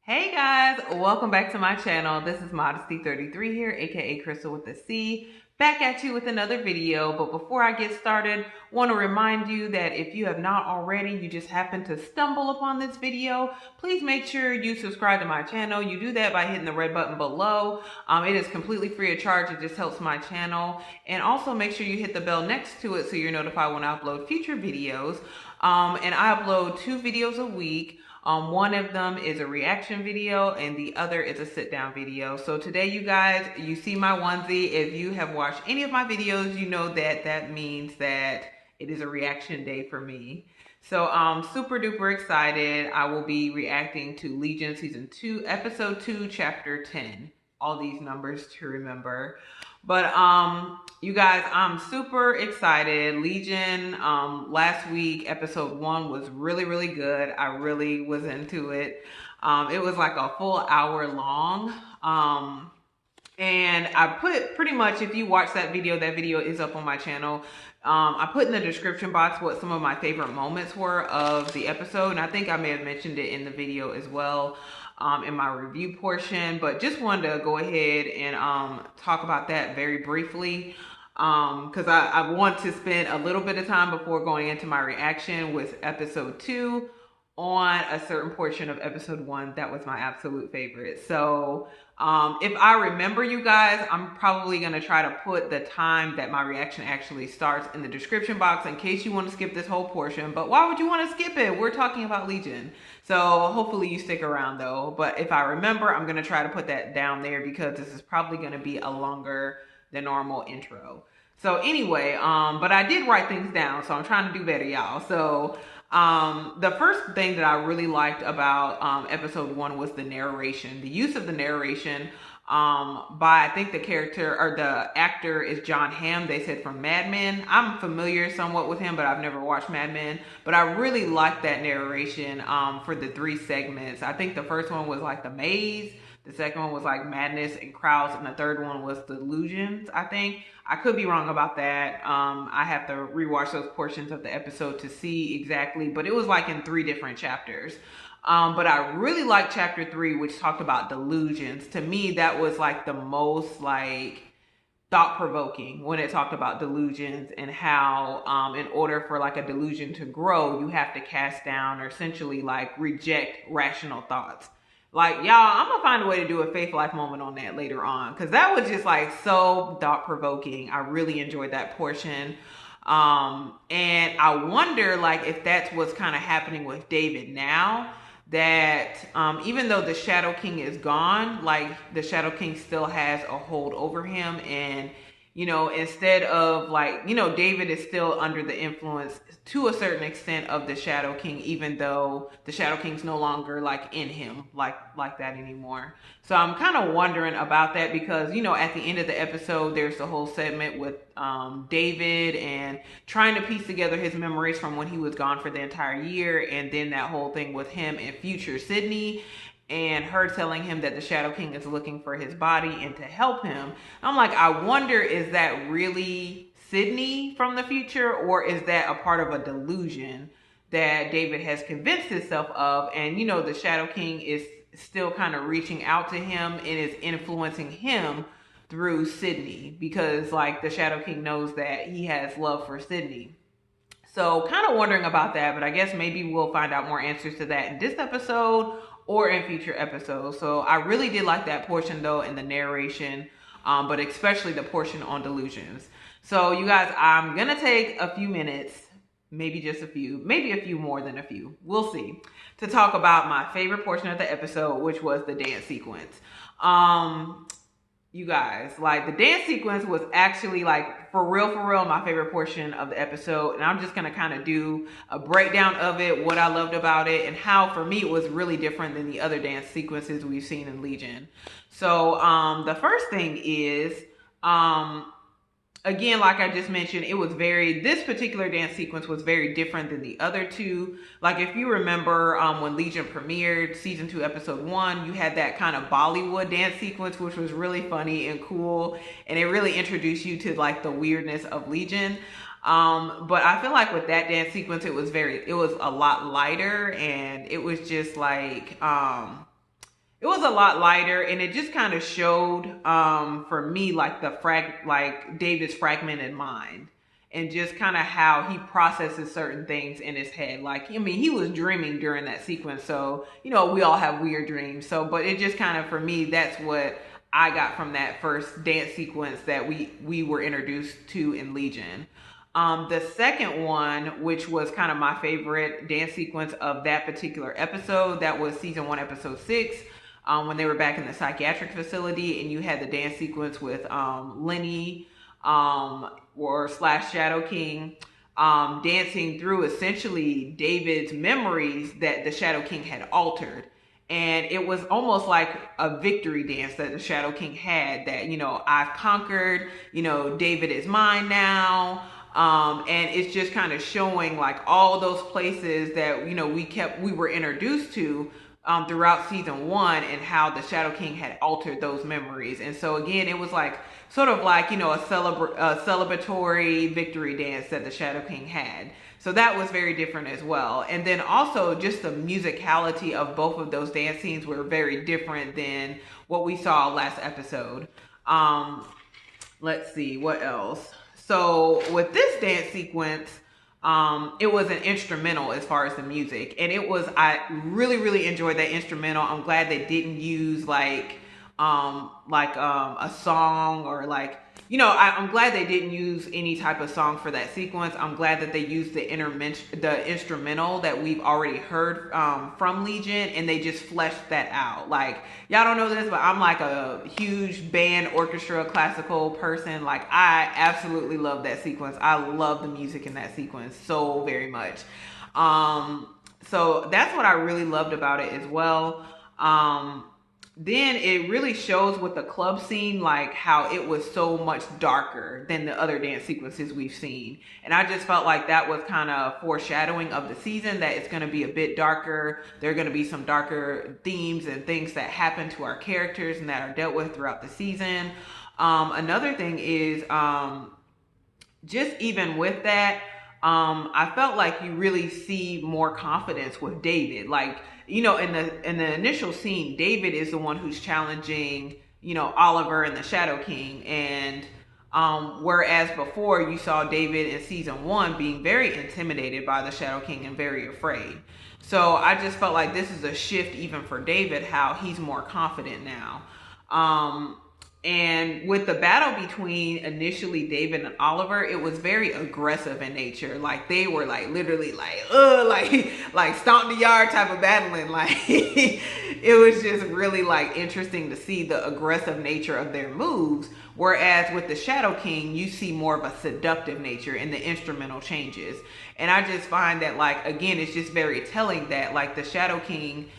Hey guys, welcome back to my channel. This is Modesty33 here, aka Crystal with a C, back at you with another video. But before I get started, want to remind you that if you have not already, you just happen to stumble upon this video, please make sure you subscribe to my channel. You do that by hitting the red button below. It is completely free of charge. It just helps my channel. And also make sure you hit the bell next to it so you're notified when I upload future videos. And I upload 2 videos a week. One of them is a reaction video and the other is a sit down video. So today, you guys, you see my onesie. If you have watched any of my videos, you know that that means that it is a reaction day for me. So I'm super duper excited. I will be reacting to Legion Season 2, Episode 2, Chapter 10. All these numbers to remember. But you guys, I'm super excited. Legion, last week, episode 1 was really good. I really was into it. It was like a full hour long. And I put pretty much, if you watch that video is up on my channel. I put in the description box what some of my favorite moments were of the episode. And I think I may have mentioned it in the video as well. In my review portion, but just wanted to go ahead and talk about that very briefly because I want to spend a little bit of time before going into my reaction with episode 2 on a certain portion of episode 1 that was my absolute favorite. So if I remember, you guys, I'm probably going to try to put the time that my reaction actually starts in the description box in case you want to skip this whole portion. But why would you want to skip it? We're talking about Legion. So hopefully you stick around though. But if I remember, I'm going to try to put that down there because this is probably going to be a longer than normal intro. So anyway, but I did write things down, so I'm trying to do better, y'all. So the first thing that I really liked about episode 1 was the narration. The use of the narration by, I think the character or the actor is John Hamm. They said from Mad Men. I'm familiar somewhat with him, but I've never watched Mad Men. But I really liked that narration for the 3 segments. I think the first one was like the maze. The second one was like Madness and Krauts, and the third one was Delusions, I think. I could be wrong about that. I have to rewatch those portions of the episode to see exactly, but it was like in 3 different chapters. But I really liked chapter 3, which talked about delusions. To me, that was like the most like thought-provoking when it talked about delusions and how in order for like a delusion to grow, you have to cast down or essentially like reject rational thoughts. Like, y'all, I'm gonna find a way to do a faith life moment on that later on because that was just like so thought-provoking. I really enjoyed that portion. And I wonder like if that's what's kind of happening with David now, that even though the Shadow King is gone, like the Shadow King still has a hold over him. And instead of like, David is still under the influence to a certain extent of the Shadow King, even though the Shadow King's no longer like in him like that anymore. So I'm kind of wondering about that because, at the end of the episode, there's the whole segment with David and trying to piece together his memories from when he was gone for the entire year. And then that whole thing with him and future Sydney, and her telling him that the Shadow King is looking for his body and to help him. I'm like, I wonder, is that really Sydney from the future, or is that a part of a delusion that David has convinced himself of? And, the Shadow King is still kind of reaching out to him and is influencing him through Sydney because, like, the Shadow King knows that he has love for Sydney. So kind of wondering about that, but I guess maybe we'll find out more answers to that in this episode or in future episodes. So I really did like that portion though in the narration, but especially the portion on delusions. So you guys, I'm gonna take a few minutes, maybe just a few, maybe a few more than a few, we'll see, to talk about my favorite portion of the episode, which was the dance sequence. You guys, like the dance sequence was actually like for real, my favorite portion of the episode. And I'm just going to kind of do a breakdown of it, what I loved about it, and how for me it was really different than the other dance sequences we've seen in Legion. So the first thing is, again, like I just mentioned, this particular dance sequence was very different than the other 2. Like if you remember when Legion premiered season 2, episode 1, you had that kind of Bollywood dance sequence, which was really funny and cool. And it really introduced you to like the weirdness of Legion. But I feel like with that dance sequence, it was a lot lighter, and it was just like, it was a lot lighter, and it just kind of showed for me like like David's fragmented mind, and just kind of how he processes certain things in his head. Like, I mean, he was dreaming during that sequence, so we all have weird dreams. So but it just kind of, for me, that's what I got from that first dance sequence that we were introduced to in Legion. The second one, which was kind of my favorite dance sequence of that particular episode, that was season 1, episode 6, when they were back in the psychiatric facility, and you had the dance sequence with Lenny, or slash Shadow King, dancing through essentially David's memories that the Shadow King had altered. And it was almost like a victory dance that the Shadow King had, that, I've conquered, David is mine now. And it's just kind of showing like all those places that, we were introduced to throughout season 1, and how the Shadow King had altered those memories. And so again, it was like sort of like, a celebratory victory dance that the Shadow King had. So that was very different as well. And then also just the musicality of both of those dance scenes were very different than what we saw last episode. Let's see, what else? So with this dance sequence, it was an instrumental as far as the music. And I really, really enjoyed that instrumental. I'm glad they didn't use like a song, or like, I'm glad they didn't use any type of song for that sequence. I'm glad that they used the instrumental that we've already heard from Legion, and they just fleshed that out. Like, y'all don't know this, but I'm like a huge band, orchestra, classical person. Like, I absolutely love that sequence. I love the music in that sequence so very much. So that's what I really loved about it as well. Then it really shows with the club scene, like how it was so much darker than the other dance sequences we've seen. And I just felt like that was kind of foreshadowing of the season, that it's going to be a bit darker. There are going to be some darker themes and things that happen to our characters and that are dealt with throughout the season. Another thing is, just even with that, I felt like you really see more confidence with David. Like, in the initial scene, David is the one who's challenging, Oliver and the Shadow King. And whereas before you saw David in season 1 being very intimidated by the Shadow King and very afraid. So I just felt like this is a shift even for David, how he's more confident now. And with the battle between initially David and Oliver, it was very aggressive in nature. Like, they were like literally like stomp the yard type of battling. Like, it was just really like interesting to see the aggressive nature of their moves. Whereas with the Shadow King, you see more of a seductive nature in the instrumental changes. And I just find that, like, again, it's just very telling that like the Shadow King,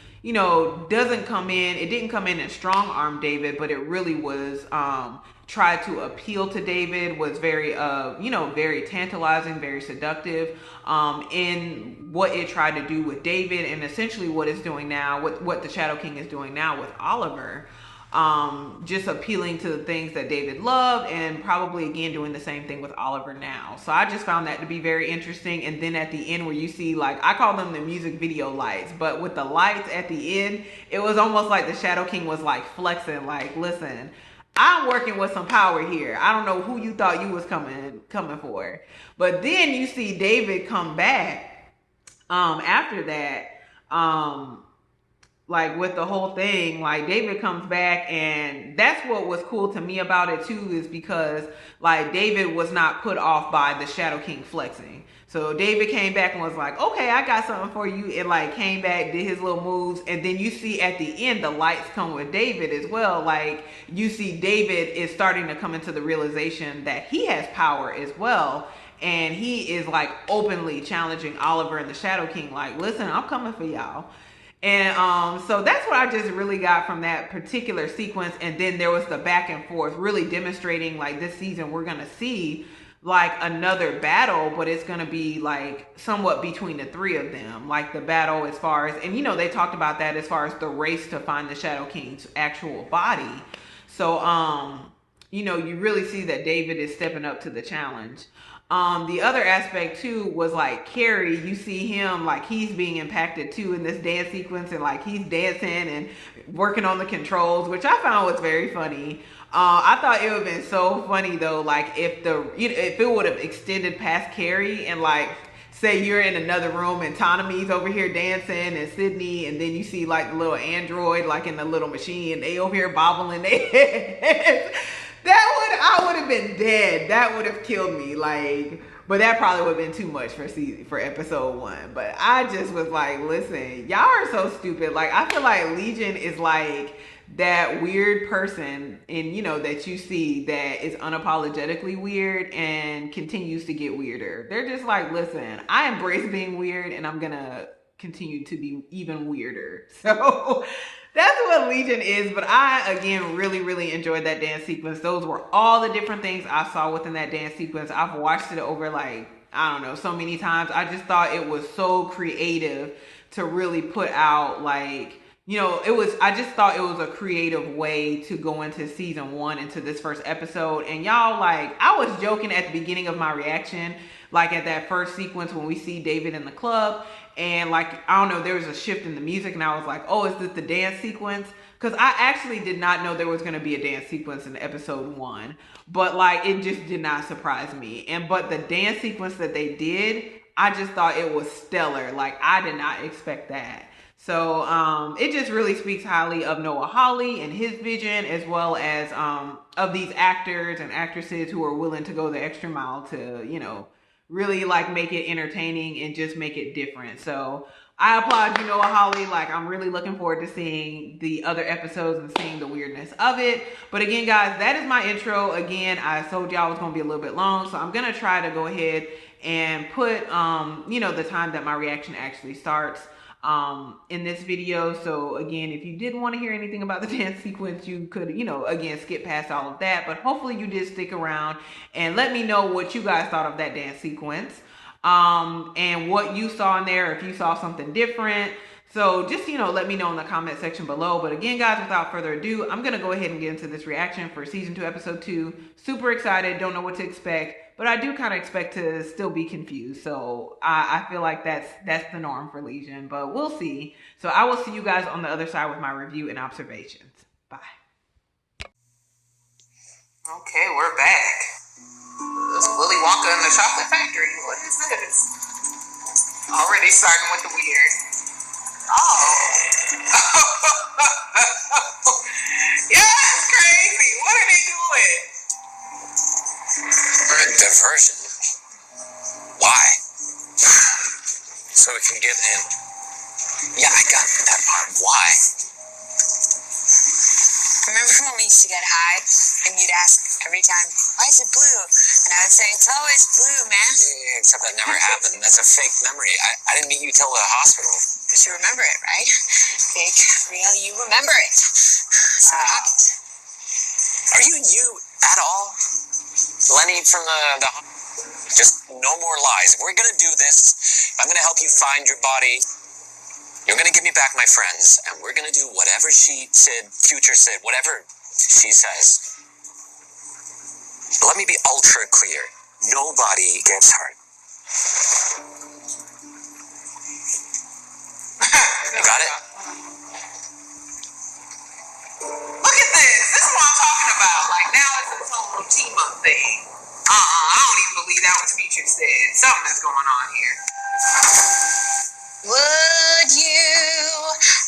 doesn't come in. It didn't come in and strong arm David, but it really was tried to appeal to David, was very, very tantalizing, very seductive in what it tried to do with David, and essentially what it's doing now, what the Shadow King is doing now with Oliver. Just appealing to the things that David loved, and probably again doing the same thing with Oliver now. So I just found that to be very interesting. And then at the end, where you see, like, I call them the music video lights, but with the lights at the end, it was almost like the Shadow King was like flexing, like, listen, I'm working with some power here. I don't know who you thought you was coming for. But then you see David come back after that, like with the whole thing. Like, David comes back, and that's what was cool to me about it too, is because like David was not put off by the Shadow King flexing. So David came back and was like, okay, I got something for you. And like came back, did his little moves. And then you see at the end, the lights come with David as well. Like, you see David is starting to come into the realization that he has power as well. And he is like openly challenging Oliver and the Shadow King. Like, listen, I'm coming for y'all. And so that's what I just really got from that particular sequence. And then there was the back and forth, really demonstrating like this season we're going to see like another battle, but it's going to be like somewhat between the three of them. Like the battle as far as, and they talked about that as far as the race to find the Shadow King's actual body. So, you really see that David is stepping up to the challenge. The other aspect too was like Carrie, you see him like he's being impacted too in this dance sequence, and like he's dancing and working on the controls, which I found was very funny. I thought it would have been so funny though, like if if it would have extended past Carrie and like say you're in another room and Tanami's over here dancing and Sydney, and then you see like the little android like in the little machine and they over here bobbling their heads. I would have been dead. That would have killed me. Like, but that probably would have been too much for episode 1. But I just was like, listen, y'all are so stupid. Like, I feel like Legion is like that weird person that you see that is unapologetically weird and continues to get weirder. They're just like, listen, I embrace being weird and I'm gonna continue to be even weirder. So that's what Legion is. But I, again, really, really enjoyed that dance sequence. Those were all the different things I saw within that dance sequence. I've watched it over like, I don't know, so many times. I just thought it was so creative to really put out like, I just thought it was a creative way to go into season 1, into this first episode. And y'all, like, I was joking at the beginning of my reaction, like at that first sequence when we see David in the club. And like, I don't know, there was a shift in the music and I was like, oh, is this the dance sequence? Because I actually did not know there was going to be a dance sequence in episode 1. But like, it just did not surprise me. But the dance sequence that they did, I just thought it was stellar. Like, I did not expect that. So it just really speaks highly of Noah Hawley and his vision, as well as of these actors and actresses who are willing to go the extra mile to, really like make it entertaining and just make it different. So I applaud you, Noah Hawley. Like, I'm really looking forward to seeing the other episodes and seeing the weirdness of it. But again, guys, that is my intro. Again, I told y'all it was going to be a little bit long, so I'm going to try to go ahead and put, the time that my reaction actually starts in this video. So again, if you didn't want to hear anything about the dance sequence, you could, again, skip past all of that. But hopefully you did stick around and let me know what you guys thought of that dance sequence. And what you saw in there, if you saw something different. So just, let me know in the comment section below. But again, guys, without further ado, I'm going to go ahead and get into this reaction for season 2, episode 2. Super excited. Don't know what to expect. But I do kind of expect to still be confused. So I feel like that's the norm for Legion. But we'll see. So I will see you guys on the other side with my review and observations. Bye. Okay, we're back. It's Willy Wonka and the Chocolate Factory. What is this? Already starting with the weird. Oh. Yeah, it's crazy. What are they doing? Diversion. Why? So we can get in. Yeah, I got that part. Why? Remember when we used to get high and you'd ask every time, why is it blue? And I would say, it's always blue, man. Yeah, except that never happened. That's a fake memory. I didn't meet you till the hospital. But you remember it, right? Fake, real, you remember it. So what happened? Are you at all? Lenny from the just no more lies. If we're gonna do this, I'm gonna help you find your body. You're gonna give me back my friends, and we're gonna do whatever she said, future said, whatever she says. Let me be ultra clear. Nobody gets hurt. You got it? Look at this. This is what I'm talking about. Like, now it's this whole team up thing. I don't even believe that was Future said. Something is going on here. Would you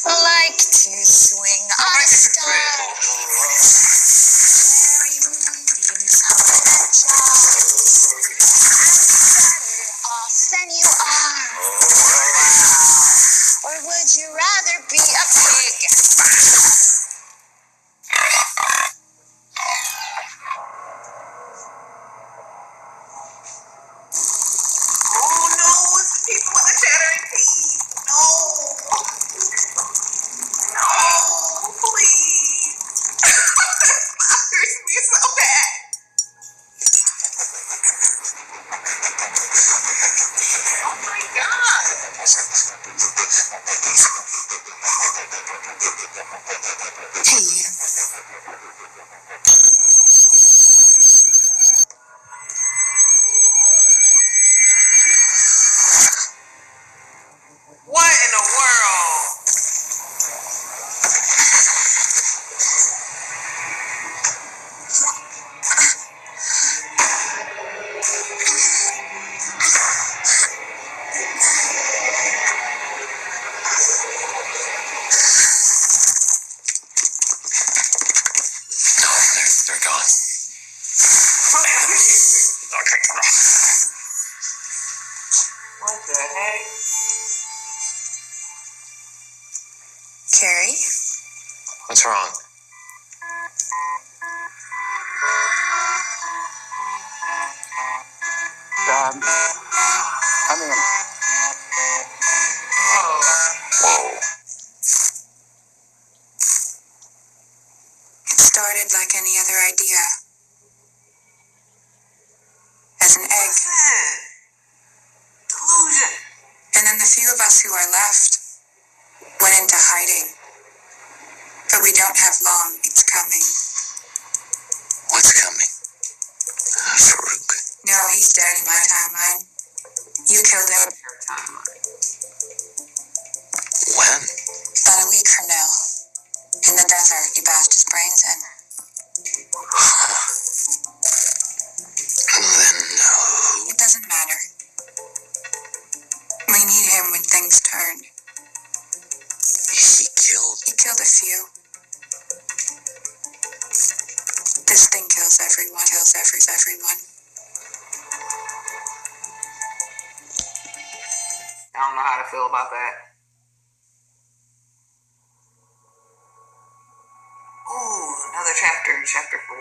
like to swing on a star? Fairy moonbeams hover that jar. I'm better off than you are. Or would you rather be a pig? Oh no, it's the people with the chattering teeth. No. No, please. That hurts me so bad. Oh my god. Hey, you. What's wrong? Whoa. It started like any other idea. As an egg. Delusion. And then the few of us who are left went into hiding. But we don't have long. It's coming. What's coming? Farouk? No, he's dead in my timeline. You killed him. When? About a week from now. In the desert, you bashed his brains in. Then who? It doesn't matter. We need him when things turn. He killed? He killed a few. This thing kills everyone. Everyone. I don't know how to feel about that. Ooh, another chapter, chapter 4.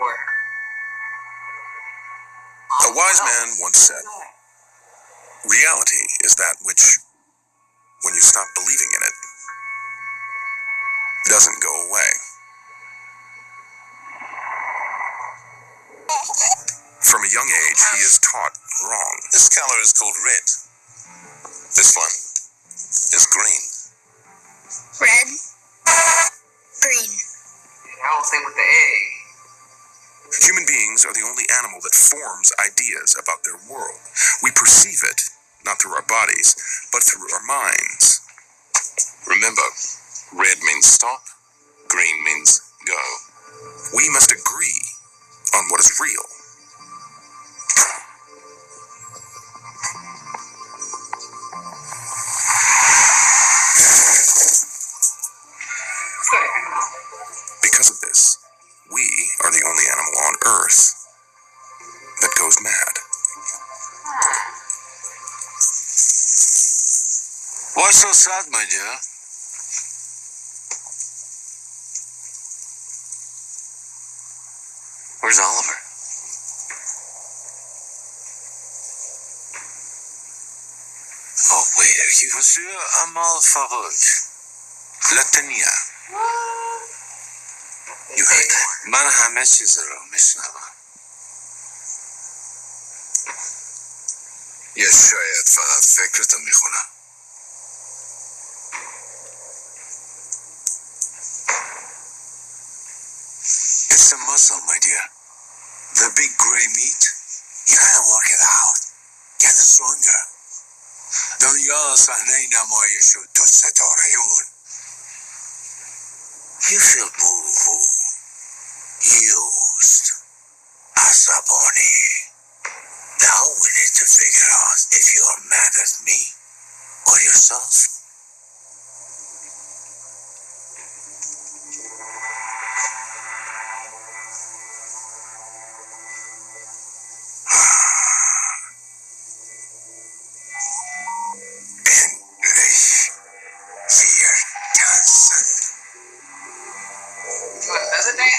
A wise man once said, reality is that which, when you stop believing in it, doesn't go away. From a young age, he is taught wrong. This color is called red. This one is green. Red. Green. I don't think with the egg. Human beings are the only animal that forms ideas about their world. We perceive it, not through our bodies, but through our minds. Remember, red means stop, green means go. We must agree on what is real. Because of this, we are the only animal on Earth that goes mad. Why so sad, my dear? Where's Oliver? Oh, wait, are you... Monsieur Amal Farouk. Latania. You heard that? من همه چیز رو میشنوم. یا شاید فقط فکرتو میخونم. It's the muscle, my dear. The big gray meat. You gotta work it out. Get it stronger. دنیا صحنه نمایش و دو ستاره اون. You feel boo-hoo. Used. Asaboni. Now we need to figure out if you're mad at me or yourself. Endlich wir tanzen. Another day?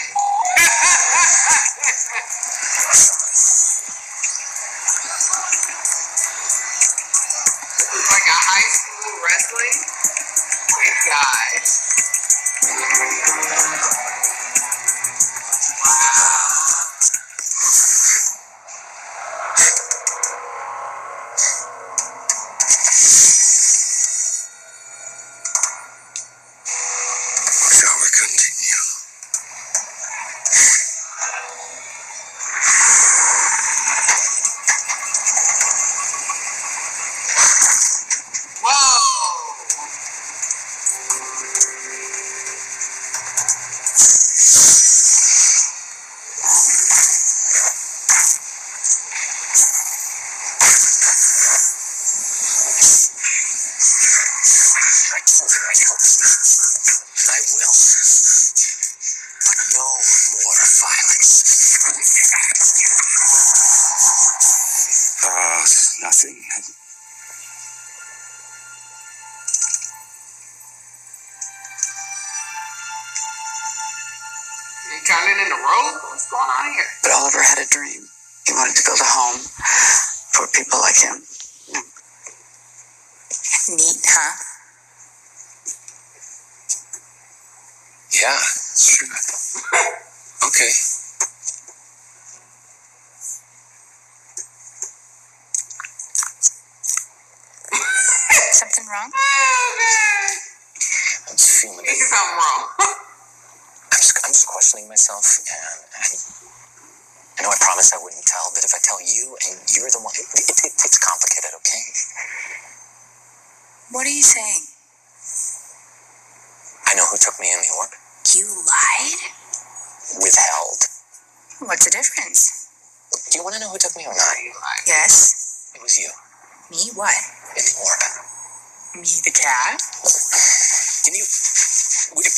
Like a high school wrestling? Oh my gosh. Shall we continue? Whoa! I will. But no more violence. Nothing. turned it into rope? What's going on here? But Oliver had a dream. He wanted to build a home for people like him. Neat, huh? Yeah, it's true. Okay. Something wrong? I'm just feeling it. Something wrong. I'm just questioning myself, and I know I promised I wouldn't tell, but if I tell you and you're the one, it's complicated, okay? What are you saying? I know who took me in the orb. You lied? Withheld. What's the difference? Do you want to know who took me or not? Yes. It was you. Me? What? In the orb. Me, the cat? Can you... Would you...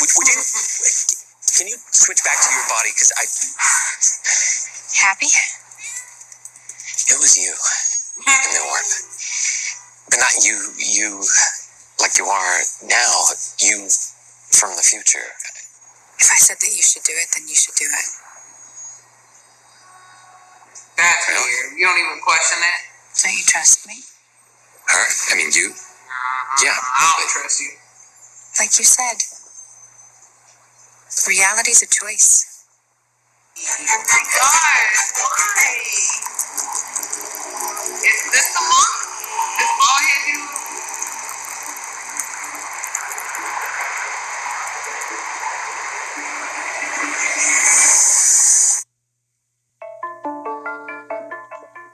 Can you switch back to your body? Because Happy? It was you. In the orb. But not you like you are now. You from the future. If I said that you should do it, then you should do it. That's weird. You don't even question it? Don't you trust me? Her? I mean, you? Yeah. I don't trust you. Like you said, reality's a choice. Oh my God, why? Is this the monk? This bald head dude?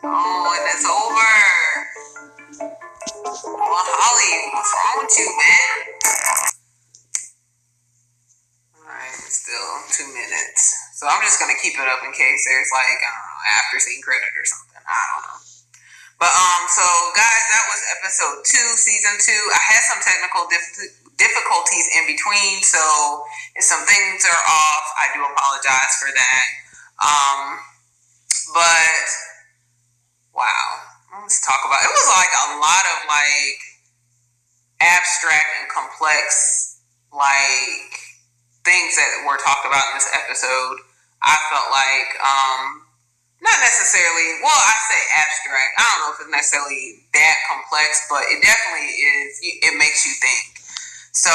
Oh, and it's over. Well, Holly, what's wrong with you, man? Alright, still 2 minutes. So I'm just gonna keep it up in case there's like, I don't know, after scene credit or something. I don't know. But so guys, that was episode 2, season 2. I had some technical difficulties in between, so if some things are off, I do apologize for that. But wow, let's talk about it. Was like a lot of like abstract and complex like things that were talked about in this episode. I felt like not necessarily, well, I say abstract. I don't know if it's necessarily that complex, but it definitely is. It makes you think. So,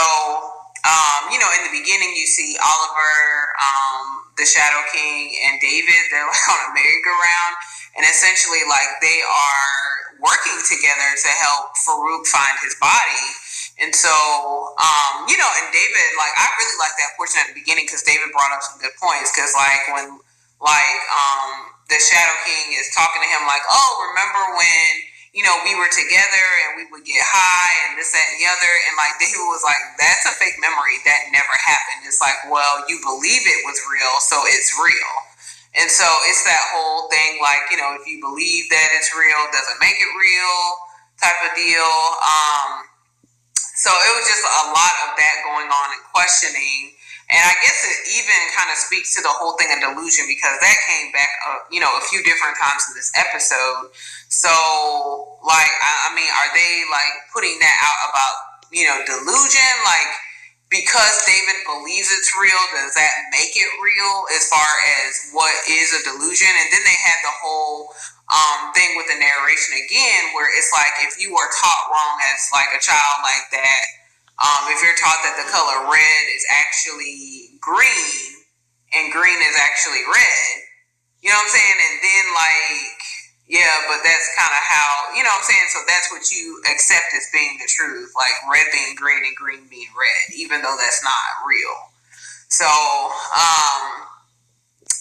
in the beginning, you see Oliver, the Shadow King, and David. They're like on a merry-go-round, and essentially, like they are working together to help Farouk find his body. And so, and David, like I really like that portion at the beginning because David brought up some good points. Because like when, the Shadow King is talking to him, like, oh, remember when we were together and we would get high and this, that, and the other. And like David was like, that's a fake memory. That never happened. It's like, well, you believe it was real, so it's real. And so it's that whole thing, like, if you believe that it's real, doesn't make it real type of deal. So it was just a lot of that going on and questioning. And I guess it even kind of speaks to the whole thing of delusion because that came back, a few different times in this episode. So, like, I mean, are they like putting that out about, delusion? Like, because David believes it's real, does that make it real as far as what is a delusion? And then they had the whole thing with the narration again, where it's like if you are taught wrong as like a child like that. If you're taught that the color red is actually green and green is actually red, you know what I'm saying? And then like, yeah, but that's kind of how, you know what I'm saying? So that's what you accept as being the truth, like red being green and green being red, even though that's not real. So,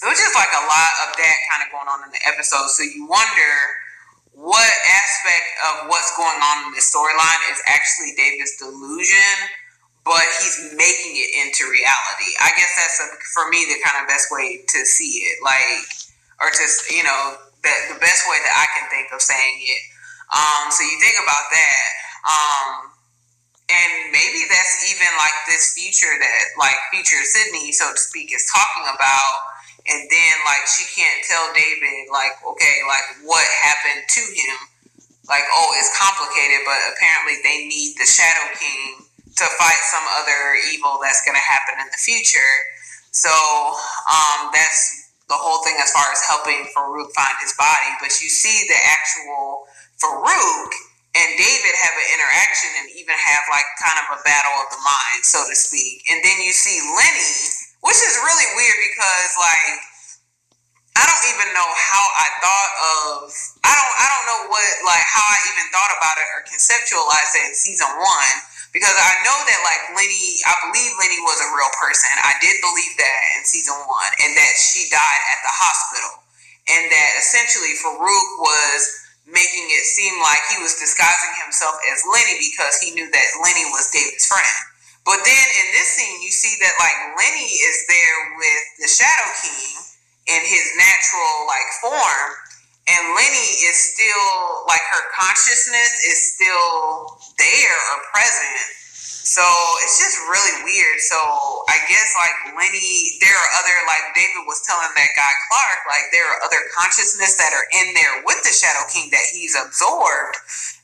it was just like a lot of that kind of going on in the episode. So you wonder what aspect of what's going on in this storyline is actually David's delusion, but he's making it into reality. I guess that's for me the kind of best way to see it, like, or to the best way that I can think of saying it. So you think about that, and maybe that's even like this future that like future Sydney, so to speak, is talking about. And then, like, she can't tell David, like, okay, like, what happened to him. Like, oh, it's complicated, but apparently they need the Shadow King to fight some other evil that's going to happen in the future. So that's the whole thing as far as helping Farouk find his body. But you see the actual Farouk and David have an interaction and even have like kind of a battle of the mind, so to speak. And then you see Lenny, which is really weird because like I don't even know how I thought of I don't know what like how I even thought about it or conceptualized it in season 1, because I know that like I believe Lenny was a real person. I did believe that in season 1, and that she died at the hospital, and that essentially Farouk was making it seem like he was disguising himself as Lenny because he knew that Lenny was David's friend. But then in this scene, you see that like Lenny is there with the Shadow King in his natural like form, and Lenny is still like her consciousness is still there or present. So it's just really weird. So I guess like Lenny, there are other, like David was telling that guy Clark, like there are other consciousness that are in there with the Shadow King that he's absorbed.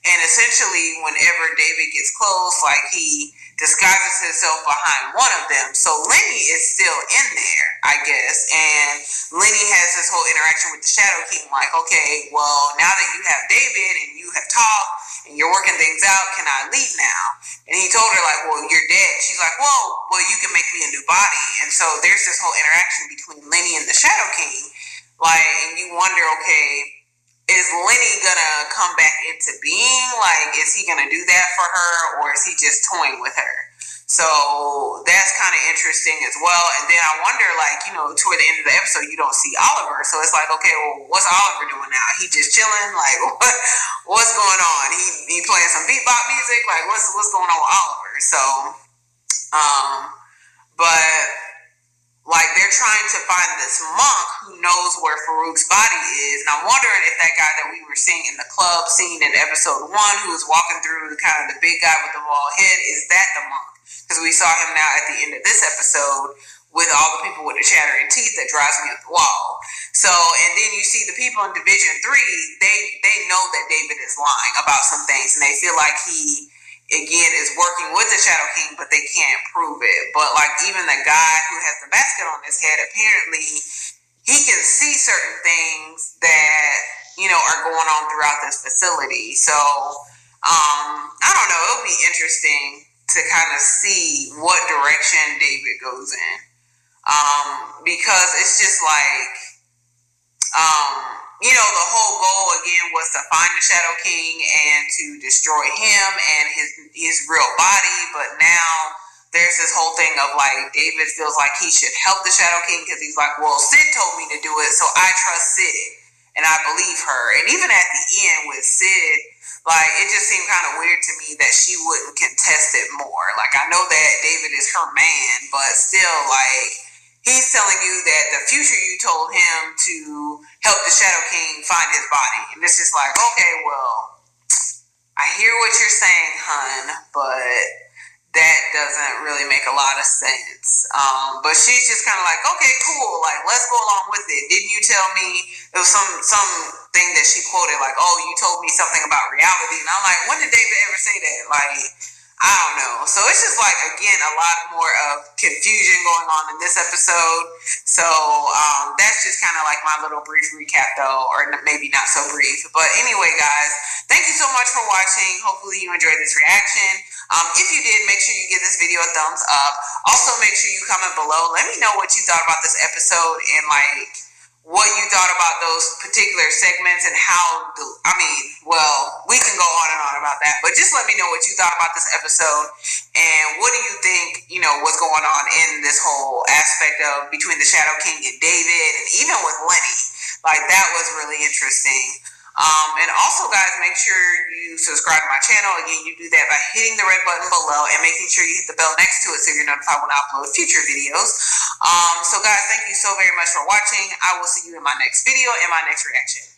And essentially whenever David gets close, like he disguises himself behind one of them. So Lenny is still in there, I guess. And Lenny has this whole interaction with the Shadow King, like, okay, well, now that you have David and you have talked and you're working things out, can I leave now? And he told her, like, well, you're dead. She's like, well, you can make me a new body. And so there's this whole interaction between Lenny and the Shadow King. Like, and you wonder, okay, is Lenny gonna come back into being? Like, is he gonna do that for her, or is he just toying with her? So that's kind of interesting as well. And then I wonder, like, toward the end of the episode, you don't see Oliver. So it's like, okay, well, what's Oliver doing now? He just chilling? Like, what's going on? He playing some beatbox music? Like, what's going on with Oliver? So, but like they're trying to find this monk who knows where Farouk's body is, and I'm wondering if that guy that we were seeing in the club scene in episode 1, who was walking through the kind of the big guy with the bald head, is that the monk? Because we saw him now at the end of this episode with all the people with the chattering teeth that drives me up the wall. So, and then you see the people in Division 3, they know that David is lying about some things, and they feel like he again is working with the Shadow King, but they can't prove it. But like even the guy who has the basket on his head, apparently he can see certain things that are going on throughout this facility. So I don't know, it'll be interesting to kind of see what direction David goes in, because it's just like the whole goal again was to find the Shadow King and to destroy him and his real body. But now there's this whole thing of like David feels like he should help the Shadow King because he's like, well, Sid told me to do it, so I trust Sid and I believe her. And even at the end with Sid, like it just seemed kind of weird to me that she wouldn't contest it more. Like I know that David is her man, but still like he's telling you that the future you told him to help the Shadow King find his body. And it's just like, okay, well, I hear what you're saying, hun, but that doesn't really make a lot of sense. But she's just kind of like, okay, cool, like let's go along with it. Didn't you tell me it was some thing that she quoted, like, oh, you told me something about reality? And I'm like, when did David ever say that? Like, I don't know. So it's just like, again, a lot more of confusion going on in this episode. So that's just kind of like my little brief recap though, or maybe not so brief. But anyway, guys, thank you so much for watching. Hopefully you enjoyed this reaction. If you did, make sure you give this video a thumbs up. Also, make sure you comment below. Let me know what you thought about this episode and like what you thought about those particular segments and how we can go on and on about that, but just let me know what you thought about this episode and what do you think what's going on in this whole aspect of between the Shadow King and David, and even with Lenny. Like that was really interesting. And also, guys, make sure you subscribe to my channel. Again, you do that by hitting the red button below and making sure you hit the bell next to it so you're notified when I upload future videos. So, guys, thank you so very much for watching. I will see you in my next video and my next reaction.